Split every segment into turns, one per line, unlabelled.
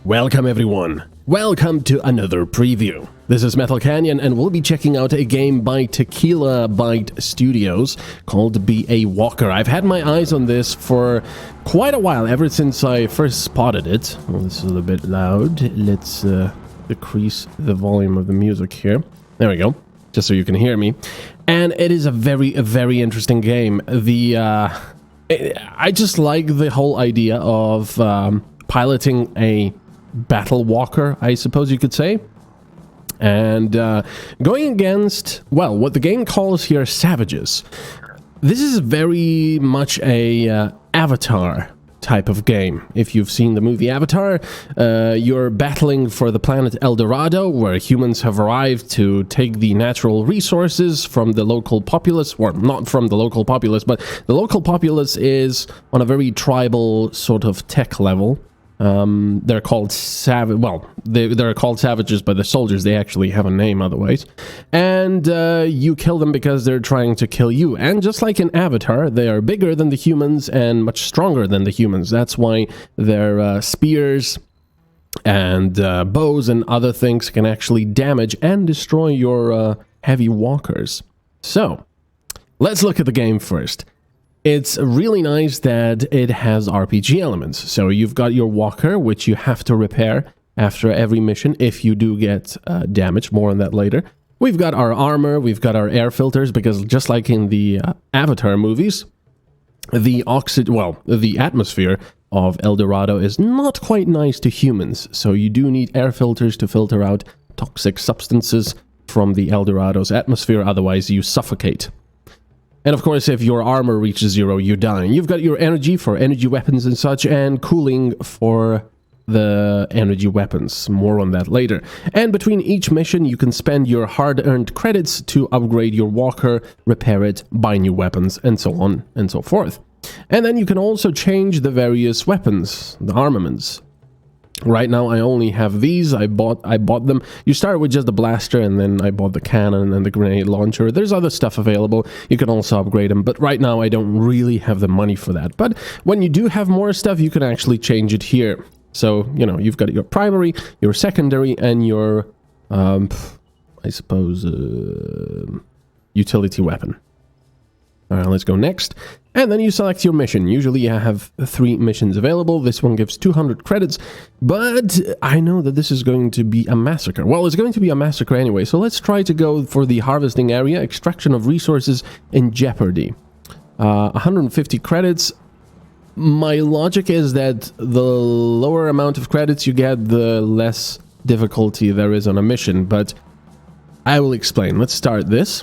Welcome everyone. Welcome to another preview. This is MetalCanyon and we'll be checking out a game by Tequila Byte Studios called Be a Walker. I've had my eyes on this for quite a while, ever since I first spotted it. Well, this is a bit loud. Let's decrease the volume of the music here. There we go, just so you can hear me. And it is a very interesting game. I just like the whole idea of piloting a battle walker, I suppose you could say, and going against, well, what the game calls here savages. This is very much a Avatar type of game. If you've seen the movie Avatar, you're battling for the planet Eldorado, where humans have arrived to take the natural resources from the local populace, or not from the local populace, but the local populace is on a very tribal sort of tech level. They're called they're called savages by the soldiers. They actually have a name otherwise. And you kill them because they're trying to kill you. And just like in Avatar, they are bigger than the humans and much stronger than the humans. That's why their spears and bows and other things can actually damage and destroy your heavy walkers. So, let's look at the game first. It's really nice that it has RPG elements. So you've got your walker, which you have to repair after every mission if you do get damage. More on that later. We've got our armor, we've got our air filters, because just like in the Avatar movies, the atmosphere of Eldorado is not quite nice to humans. So you do need air filters to filter out toxic substances from the Eldorado's atmosphere, otherwise you suffocate. And of course, if your armor reaches 0, you die. You've got your energy for energy weapons and such, and cooling for the energy weapons. More on that later. And between each mission, you can spend your hard-earned credits to upgrade your walker, repair it, buy new weapons, and so on and so forth. And then you can also change the various weapons, the armaments. Right now, I only have these. I bought them. You start with just the blaster, and then I bought the cannon and the grenade launcher. There's other stuff available. You can also upgrade them, but right now I don't really have the money for that. But when you do have more stuff, you can actually change it here. So, you know, you've got your primary, your secondary, and your, I suppose, utility weapon. Alright, let's go next. And then you select your mission. Usually you have 3 missions available. This one gives 200 credits, but I know that this is going to be a massacre. Well, it's going to be a massacre anyway, so let's try to go for the harvesting area, extraction of resources in jeopardy. 150 credits. My logic is that the lower amount of credits you get, the less difficulty there is on a mission, but I will explain. Let's start this.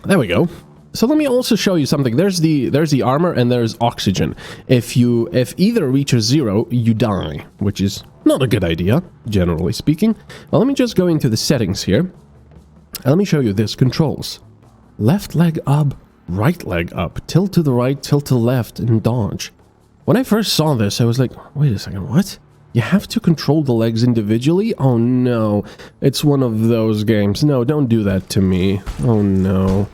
There we go. So let me also show you something. There's the armor and there's oxygen. If either reaches 0, you die, which is not a good idea, generally speaking. Well, let me just go into the settings here. And let me show you this. Controls. Left leg up, right leg up, tilt to the right, tilt to the left, and dodge. When I first saw this, I was like, wait a second, what? You have to control the legs individually? Oh no, it's one of those games. No, don't do that to me. Oh no.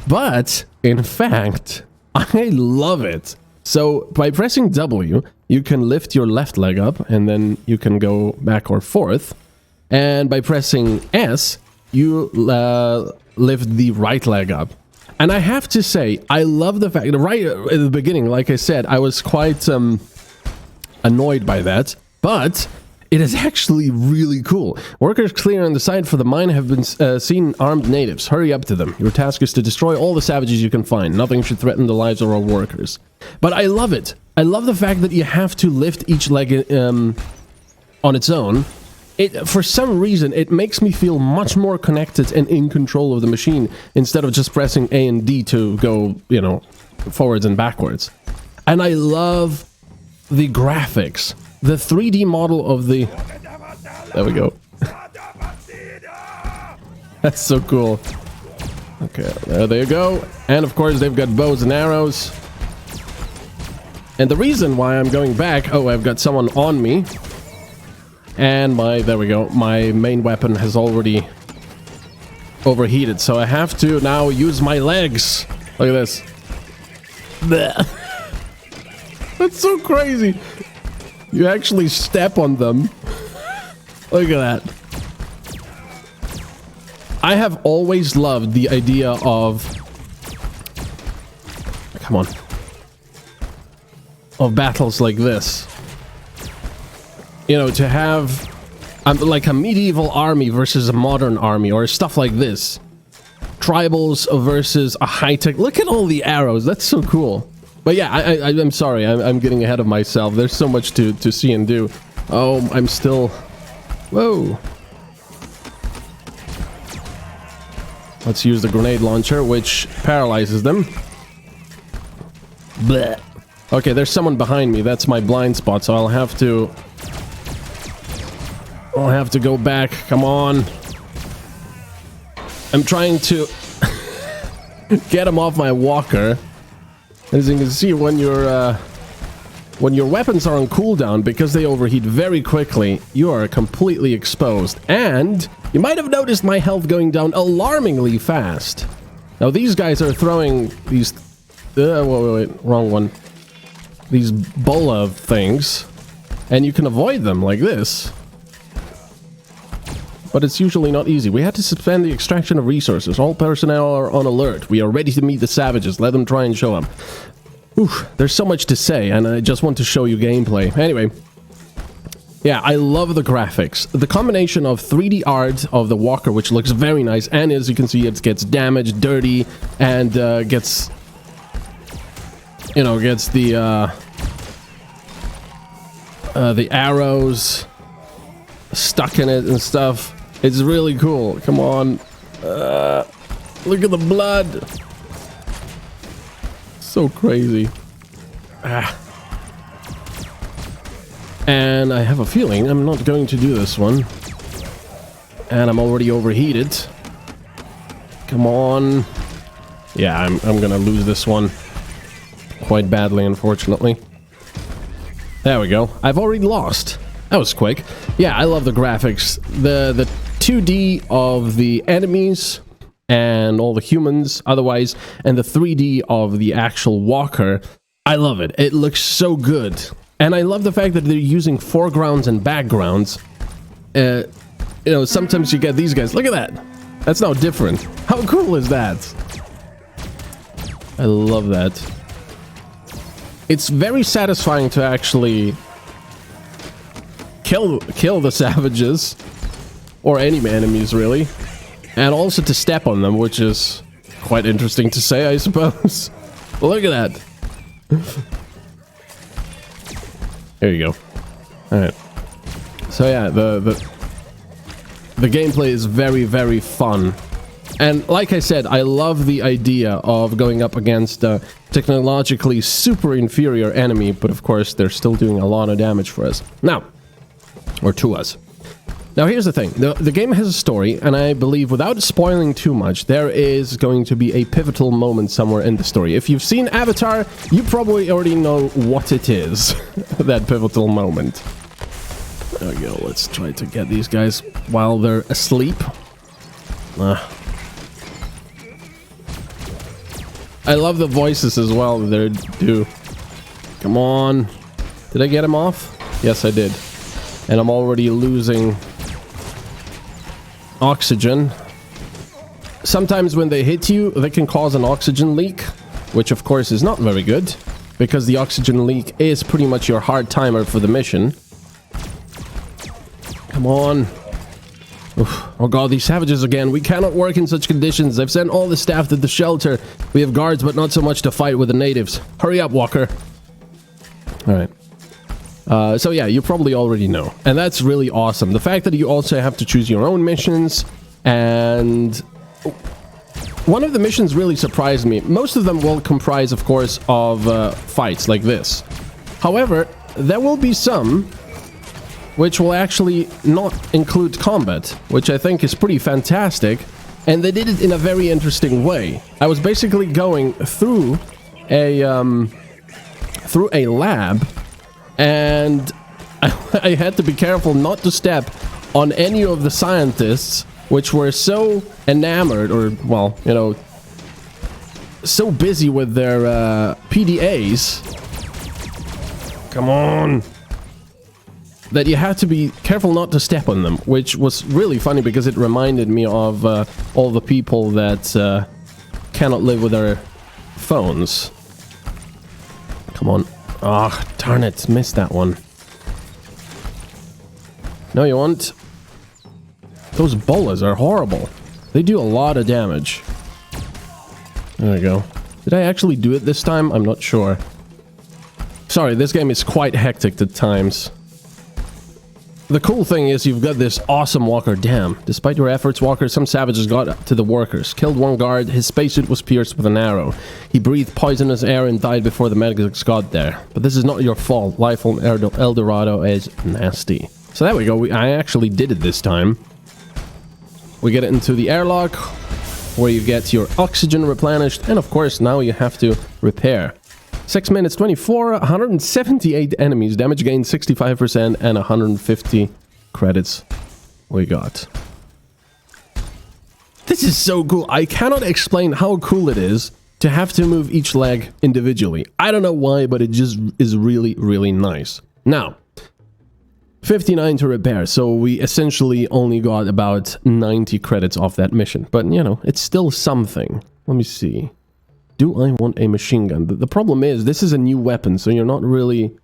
But, in fact, I love it. So, by pressing W, you can lift your left leg up, and then you can go back or forth. And by pressing S, you lift the right leg up. And I have to say, I love the fact that right at the beginning, like I said, I was quite annoyed by that. But it is actually really cool. Workers clear on the side for the mine have been seen armed natives. Hurry up to them. Your task is to destroy all the savages you can find. Nothing should threaten the lives of our workers. But I love it. I love the fact that you have to lift each leg on its own. For some reason, it makes me feel much more connected and in control of the machine instead of just pressing A and D to go, you know, forwards and backwards. And I love the graphics. The 3D model of the... There we go. That's so cool. Okay, there you go. And of course, they've got bows and arrows. And the reason why I'm going back... Oh, I've got someone on me. And there we go. My main weapon has already overheated. So I have to now use my legs. Look at this. That's so crazy. You actually step on them. Look at that. I have always loved the idea of... Come on. Of battles like this. You know, to have like a medieval army versus a modern army or stuff like this. Tribals versus a high-tech... Look at all the arrows. That's so cool. But yeah, I'm sorry. I'm getting ahead of myself. There's so much to see and do. Oh, I'm still... Whoa. Let's use the grenade launcher, which paralyzes them. Blech. Okay, there's someone behind me. That's my blind spot, so I'll have to go back. Come on. I'm trying to get him off my walker. As you can see, when your weapons are on cooldown, because they overheat very quickly, you are completely exposed. And you might have noticed my health going down alarmingly fast. Now these guys are throwing these... wait, wrong one. These bola things, and you can avoid them like this. But it's usually not easy. We had to suspend the extraction of resources. All personnel are on alert. We are ready to meet the savages. Let them try and show them. Oof, there's so much to say, and I just want to show you gameplay. Anyway, yeah, I love the graphics. The combination of 3D art of the walker, which looks very nice, and as you can see, it gets damaged, dirty, and gets... You know, gets the arrows stuck in it and stuff. It's really cool. Come on. Look at the blood. So crazy. And I have a feeling I'm not going to do this one. And I'm already overheated. Come on. Yeah, I'm gonna lose this one. Quite badly, unfortunately. There we go. I've already lost. That was quick. Yeah, I love the graphics. The 2D of the enemies and all the humans otherwise, and the 3D of the actual walker. I love it. It looks so good. And I love the fact that they're using foregrounds and backgrounds. You know, sometimes you get these guys. Look at that. That's now different. How cool is that? I love that. It's very satisfying to actually kill the savages, or any enemies really, and also to step on them, which is quite interesting to say, I suppose. Look at that. There you go. All right. So yeah, the gameplay is very, very fun. And like I said, I love the idea of going up against a technologically super inferior enemy, but of course they're still doing a lot of damage for us. Now, or to us. Now here's the thing, the game has a story, and I believe without spoiling too much, there is going to be a pivotal moment somewhere in the story. If you've seen Avatar, you probably already know what it is, that pivotal moment. There we go, let's try to get these guys while they're asleep. I love the voices as well that they do. Come on. Did I get him off? Yes, I did. And I'm already losing oxygen. Sometimes when they hit you, they can cause an oxygen leak, which of course is not very good, because the oxygen leak is pretty much your hard timer for the mission. Come on. Oof. Oh god, these savages again. We cannot work in such conditions. I've sent all the staff to the shelter. We have guards, but not so much to fight with the natives. Hurry up, Walker. Alright. So yeah, you probably already know. And that's really awesome. The fact that you also have to choose your own missions. And one of the missions really surprised me. Most of them will comprise, of course, of fights like this. However, there will be some which will actually not include combat, which I think is pretty fantastic, and they did it in a very interesting way. I was basically going through a lab, and I had to be careful not to step on any of the scientists, which were so enamored, or, well, you know, so busy with their PDAs. Come on. that you have to be careful not to step on them, which was really funny because it reminded me of all the people that cannot live with their phones. Come on. Ah, oh, darn it, missed that one. No, you won't. Those bolas are horrible. They do a lot of damage. There we go. Did I actually do it this time? I'm not sure. Sorry, this game is quite hectic at times. The cool thing is you've got this awesome walker. Damn. Despite your efforts, Walker, some savages got up to the workers. Killed one guard. His spacesuit was pierced with an arrow. He breathed poisonous air and died before the medics got there. But this is not your fault. Life on Eldorado is nasty. So there we go. I actually did it this time. We get into the airlock, where you get your oxygen replenished, and of course now you have to repair. 6 minutes 24, 178 enemies, damage gained 65%, and 150 credits we got. This is so cool. I cannot explain how cool it is to have to move each leg individually. I don't know why, but it just is really, really nice. Now, 59 to repair, so we essentially only got about 90 credits off that mission. But, you know, it's still something. Let me see. Do I want a machine gun? The problem is, this is a new weapon, so you're not really...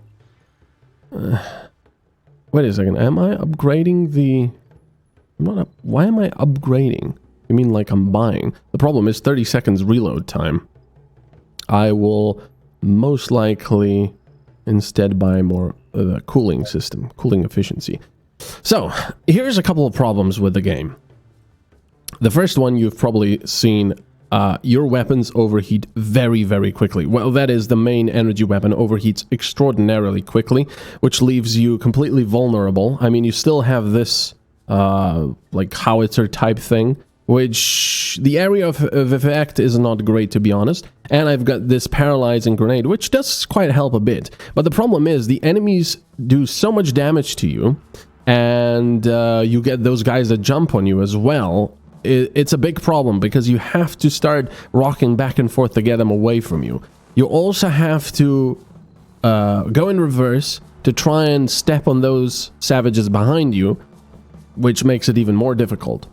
Wait a second, am I upgrading the... Why am I upgrading? You mean like I'm buying? The problem is 30 seconds reload time. I will most likely instead buy more cooling system, cooling efficiency. So, here's a couple of problems with the game. The first one you've probably seen, your weapons overheat very, very quickly. Well, that is, the main energy weapon overheats extraordinarily quickly, which leaves you completely vulnerable. I mean, you still have this, like, howitzer type thing, which the area of effect is not great, to be honest. And I've got this paralyzing grenade, which does quite help a bit. But the problem is, the enemies do so much damage to you, and you get those guys that jump on you as well. It's a big problem, because you have to start rocking back and forth to get them away from you. You also have to go in reverse to try and step on those savages behind you, which makes it even more difficult.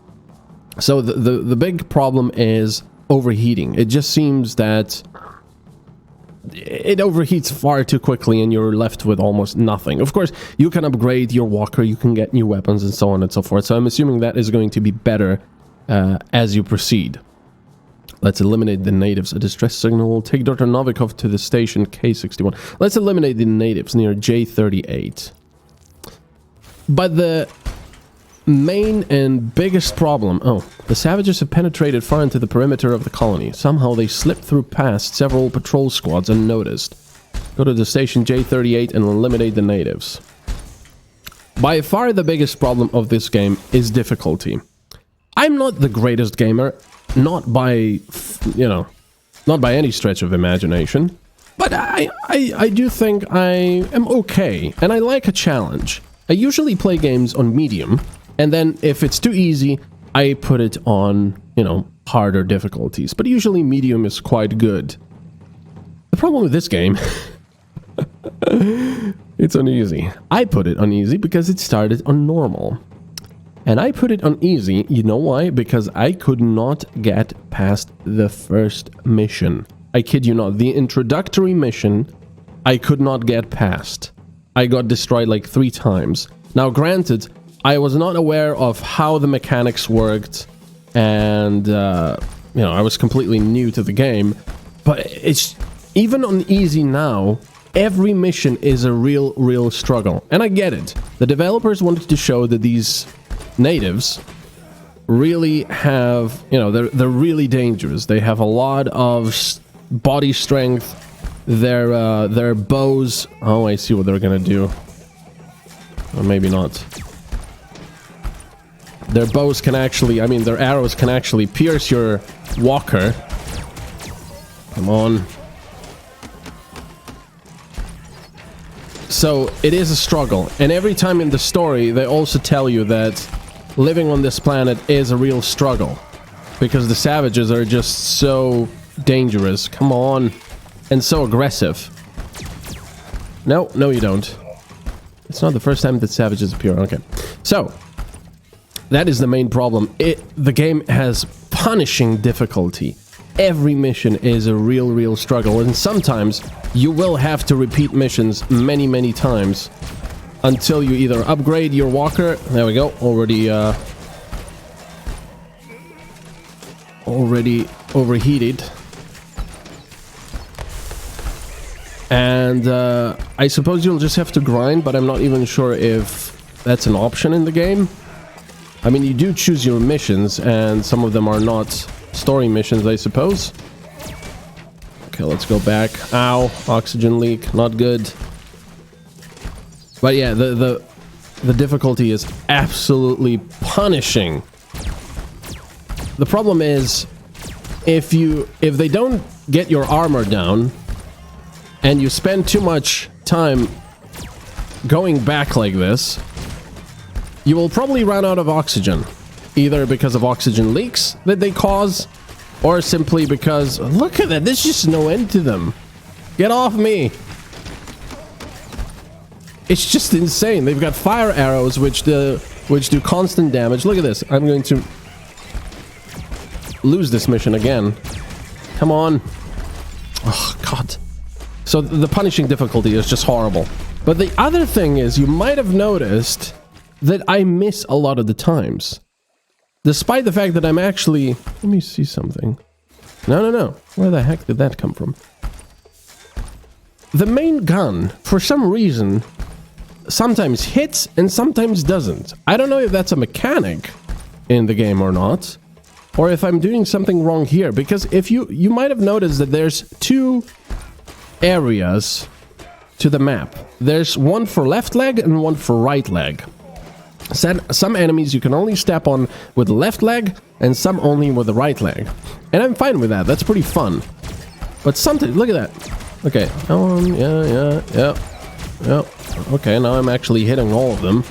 So the big problem is overheating. It just seems that it overheats far too quickly and you're left with almost nothing. Of course, you can upgrade your walker, you can get new weapons and so on and so forth. So I'm assuming that is going to be better as you proceed. Let's eliminate the natives. A distress signal. Take Dr. Novikov to the station K61. Let's eliminate the natives near J38. But the main and biggest problem... Oh, the savages have penetrated far into the perimeter of the colony. Somehow they slipped through past several patrol squads unnoticed. Go to the station J38 and eliminate the natives. By far the biggest problem of this game is difficulty. I'm not the greatest gamer, not by, you know, not by any stretch of imagination, but I do think I am okay, and I like a challenge. I usually play games on medium, and then if it's too easy, I put it on, you know, harder difficulties. But usually medium is quite good. The problem with this game, it's on easy. I put it on easy because it started on normal. And I put it on easy, you know why? Because I could not get past the first mission. I kid you not, the introductory mission, I could not get past. I got destroyed like 3 times. Now granted, I was not aware of how the mechanics worked, and, you know, I was completely new to the game, but it's, even on easy now, every mission is a real struggle. And I get it. The developers wanted to show that these natives really have, you know, they're really dangerous. They have a lot of body strength. Their bows... Oh, I see what they're gonna do. Or maybe not. Their bows can actually... I mean, their arrows can actually pierce your walker. Come on. So, it is a struggle. And every time in the story, they also tell you that living on this planet is a real struggle. Because the savages are just so dangerous. Come on. And so aggressive. No, you don't. It's not the first time that savages appear. Okay. So, that is the main problem. The game has punishing difficulty. Every mission is a real struggle, and sometimes you will have to repeat missions many times until you either upgrade your walker. There we go. Already overheated. And I suppose you'll just have to grind, but I'm not even sure if that's an option in the game. I mean, you do choose your missions, and some of them are not story missions, I suppose. Okay, let's go back. Ow, oxygen leak, not good. But yeah, the difficulty is absolutely punishing. The problem is, if they don't get your armor down, and you spend too much time going back like this, you will probably run out of oxygen. Either because of oxygen leaks that they cause, or simply because... Look at that, there's just no end to them. Get off me. It's just insane. They've got fire arrows which do constant damage. Look at this. I'm going to lose this mission again. Come on. Oh, God. So the punishing difficulty is just horrible. But the other thing is, you might have noticed that I miss a lot of the times. Despite the fact that I'm actually... Let me see something. No. Where the heck did that come from? The main gun, for some reason, sometimes hits and sometimes doesn't. I don't know if that's a mechanic in the game or not, or if I'm doing something wrong here, because if you might have noticed that there's two areas to the map. There's one for left leg and one for right leg. Some enemies you can only step on with the left leg, and some only with the right leg. And I'm fine with that. That's pretty fun. But sometimes, look at that. Okay. Yeah. Okay, now I'm actually hitting all of them.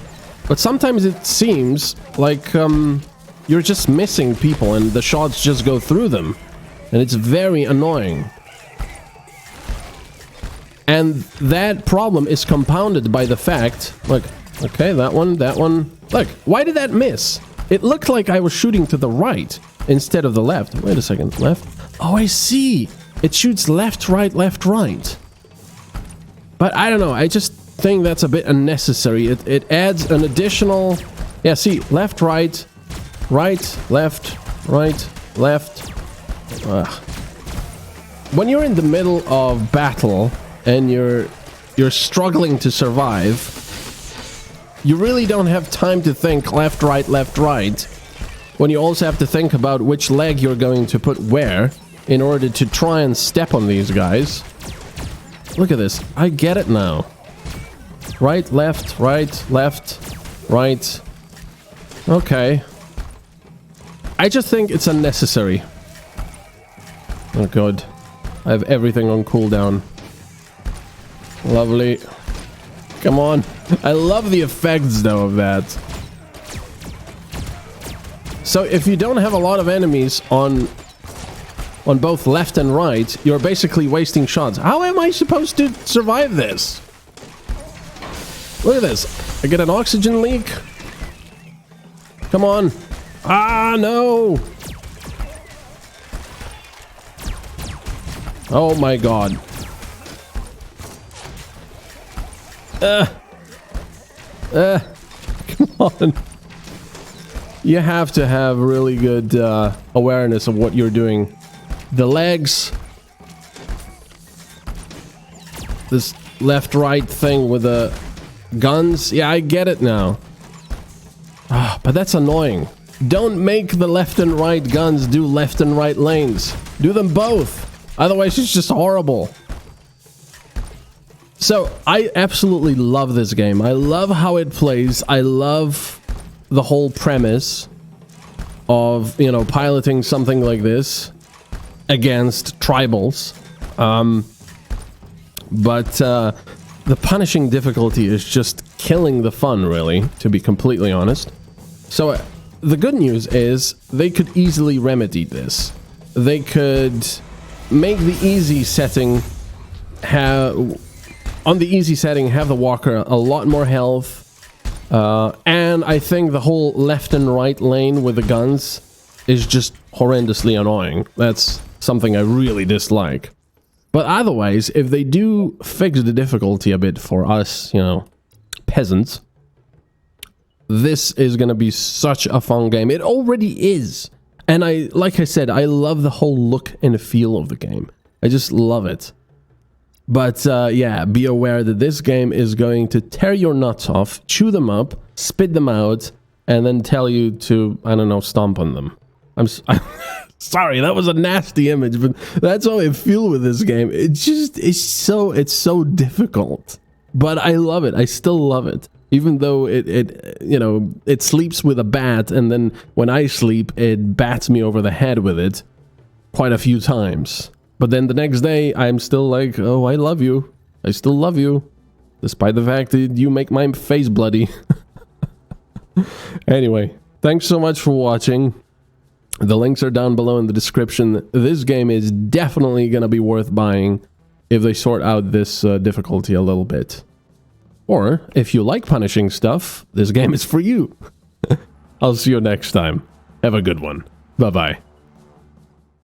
But sometimes it seems like you're just missing people and the shots just go through them. And it's very annoying. And that problem is compounded by the fact... Look, okay, that one. Look, why did that miss? It looked like I was shooting to the right instead of the left. Wait a second, left? Oh, I see. It shoots left, right. But I don't know, I just think that's a bit unnecessary. It adds an additional... Yeah, see, left, right, left. Ugh. When you're in the middle of battle and you're struggling to survive, you really don't have time to think left, right, when you also have to think about which leg you're going to put where in order to try and step on these guys. Look at this. I get it now. Right, left, right. Okay. I just think it's unnecessary. Oh god. I have everything on cooldown. Lovely. Come on. I love the effects though of that. So if you don't have a lot of enemies on both left and right, you're basically wasting shots. How am I supposed to survive this? Look at this. I get an oxygen leak. Come on. Ah, no. Oh my god. Come on. You have to have really good awareness of what you're doing. The legs. This left-right thing with the guns. Yeah, I get it now. But that's annoying. Don't make the left and right guns do left and right lanes. Do them both. Otherwise, it's just horrible. So, I absolutely love this game. I love how it plays. I love the whole premise of, you know, piloting something like this against tribals. But the punishing difficulty is just killing the fun, really, to be completely honest. So, the good news is they could easily remedy this. They could make the easy setting on the easy setting, have the walker a lot more health. And I think the whole left and right lane with the guns is just horrendously annoying. That's something I really dislike. But otherwise, if they do fix the difficulty a bit for us, you know, peasants, this is gonna be such a fun game. It already is. And like I said, I love the whole look and feel of the game. I just love it. But yeah, be aware that this game is going to tear your nuts off, chew them up, spit them out, and then tell you to, I don't know, stomp on them. I'm sorry, that was a nasty image, but that's how I feel with this game. It's so difficult. But I love it. I still love it. Even though it sleeps with a bat, and then when I sleep, it bats me over the head with it quite a few times. But then the next day, I'm still like, oh, I love you. I still love you. Despite the fact that you make my face bloody. Anyway, thanks so much for watching. The links are down below in the description. This game is definitely going to be worth buying if they sort out this difficulty a little bit. Or, if you like punishing stuff, this game is for you. I'll see you next time. Have a good one. Bye-bye.